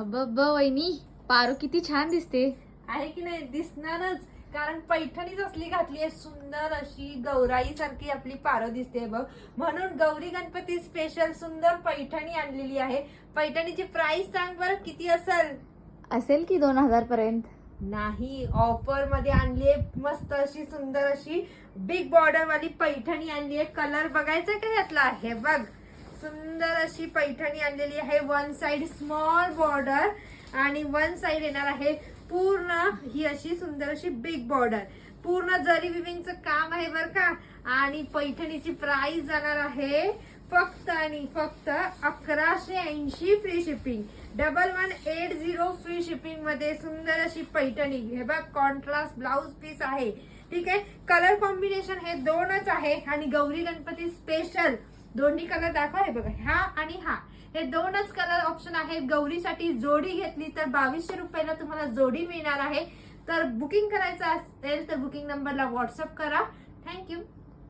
वहिनी, पारू किती छान दिसते. आहे की नाही? दिसणारच, कारण पैठणीच असली घातली आहे, सुंदर अशी गौराई सारखी आपली पारो दिसते बघ. म्हणून गौरी गणपती स्पेशल सुंदर पैठणी आणलेली आहे. पैठणीची प्राइस सांग बरं, किती असेल की 2000 पर्यंत. नाही, ऑफर मध्ये आणली मस्त अशी सुंदर अशी बिग बॉर्डर वाली पैठणी आणली आहे. कलर बघायचा का यातला? हे बघ, सुंदर अशी पैठणी आणलेली आहे. वन साइड स्मॉल बॉर्डर आणि वन साइड येणार आहे पूर्ण ही अशी सुंदर अशी बिग बॉर्डर. पूर्ण जरी विविंगचं काम आहे बर का. आणि पैठणीची प्राइस जाणार आहे फक्त आणि फक्त 1180 फ्री शिपिंग. 1180 फ्री शिपिंग मध्ये सुंदर अशी पैठणी. हे बघ, कॉन्ट्रास्ट ब्लाउज पीस आहे. ठीक आहे, कलर कॉम्बिनेशन हे दोनच आहे आणि गौरी गणपती स्पेशल दोन्ही कलर दाखवा. हे बघा, हा आणि हा, हे दोनच कलर ऑप्शन आहेत. गौरीसाठी जोडी घेतली तर 2200 रुपयाला तुम्हाला जोडी मिळणार आहे. तर बुकिंग करायचं असेल तर बुकिंग नंबरला व्हॉट्सअप करा. थँक्यू.